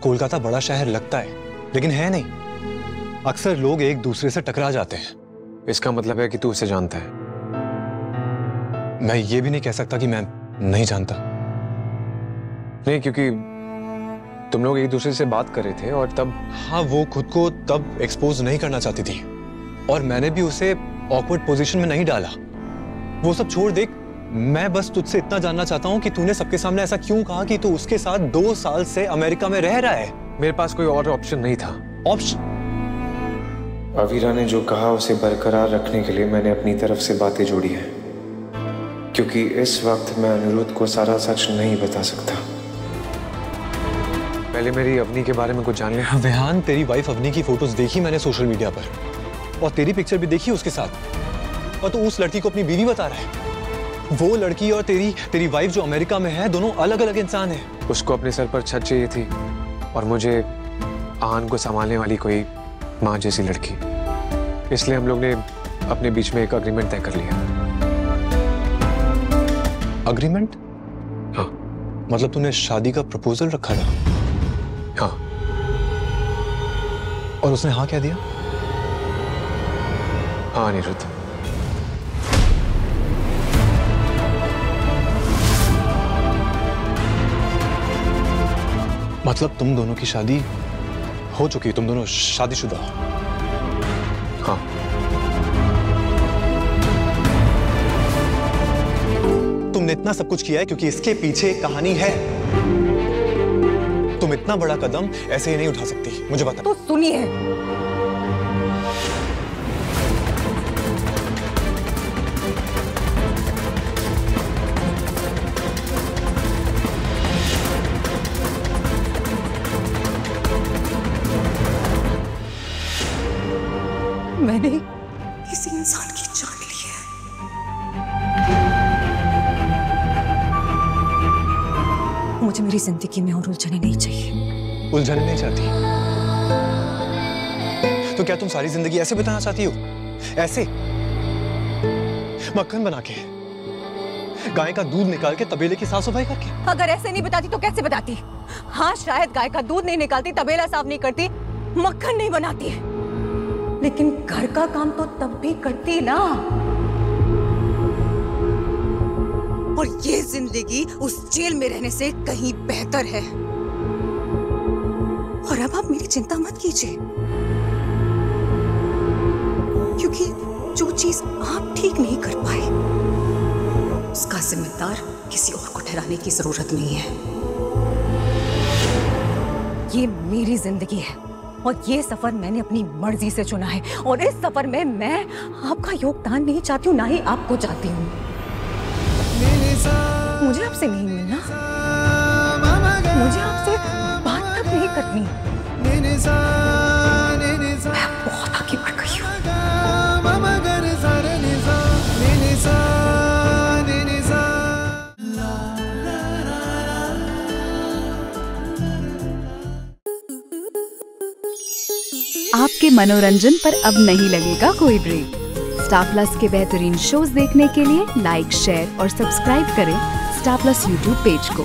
कोलकाता बड़ा शहर लगता है, लेकिन है नहीं। अक्सर लोग एक दूसरे से टकरा जाते हैं। इसका मतलब है कि तू उसे जानता है? मैं ये भी नहीं कह सकता कि मैं नहीं जानता। नहीं, क्योंकि तुम लोग एक दूसरे से बात कर रहे थे और तब। हाँ, वो खुद को तब एक्सपोज नहीं करना चाहती थी और मैंने भी उसे ऑकवर्ड पोजीशन में नहीं डाला। वो सब छोड़, देख, मैं बस तुझसे इतना जानना चाहता हूँ कि तूने सबके सामने ऐसा क्यों कहा कि तू उसके साथ 2 साल से अमेरिका में रह रहा है? मेरे पास कोई और ऑप्शन नहीं था। ऑप्शन? अवीरा ने जो कहा उसे बरकरार रखने के लिए मैंने अपनी तरफ से बातें जोड़ी हैं, क्योंकि इस वक्त मैं अनिरुद्ध को सारा सच नहीं बता सकता। पहले मेरी अवनी के बारे में कुछ जान ले। विहान, तेरी वाइफ अवनी की फोटोज देखी मैंने सोशल मीडिया पर और तेरी पिक्चर भी देखी उसके साथ, और तू उस लड़की को अपनी बीवी बता रहा है। वो लड़की और तेरी वाइफ जो अमेरिका में है, दोनों अलग अलग इंसान हैं। उसको अपने सर पर छत चाहिए थी और मुझे आन को संभालने वाली कोई माँ जैसी लड़की। इसलिए हम लोग ने अपने बीच में एक अग्रीमेंट तय कर लिया। अग्रीमेंट? हाँ। मतलब तूने शादी का प्रपोजल रखा था? हाँ। और उसने हाँ कह दिया? हाँ अनिरुद्ध। मतलब तुम दोनों की शादी हो चुकी है, तुम दोनों शादीशुदा हो? हाँ। तुमने इतना सब कुछ किया है क्योंकि इसके पीछे एक कहानी है। तुम इतना बड़ा कदम ऐसे ही नहीं उठा सकती, मुझे बता। तो सुनिए, मैंने किसी इंसान की जान ली है। मुझे मेरी जिंदगी में और उलझने नहीं चाहिए। उलझने नहीं चाहती? तो क्या तुम सारी जिंदगी ऐसे बिताना चाहती हो? ऐसे मक्खन बना के, गाय का दूध निकाल के, तबेले की साफ सफाई करके? अगर ऐसे नहीं बताती तो कैसे बताती? हाँ, शायद गाय का दूध नहीं निकालती, तबेला साफ नहीं करती, मक्खन नहीं बनाती, लेकिन घर का काम तो तब भी करती ना। और ये जिंदगी उस जेल में रहने से कहीं बेहतर है। और अब आप मेरी चिंता मत कीजिए, क्योंकि जो चीज आप ठीक नहीं कर पाए उसका जिम्मेदार किसी और को ठहराने की जरूरत नहीं है। ये मेरी जिंदगी है और ये सफर मैंने अपनी मर्जी से चुना है, और इस सफर में मैं आपका योगदान नहीं चाहती हूँ, ना ही आपको चाहती हूँ। मुझे आपसे नहीं मिलना, मुझे आपसे बात तक नहीं करनी। मैं बहुत आगे बढ़ गई हूँ। आपके मनोरंजन पर अब नहीं लगेगा कोई ब्रेक। स्टार प्लस के बेहतरीन शोज देखने के लिए लाइक, शेयर और सब्सक्राइब करें स्टार प्लस यूट्यूब पेज को।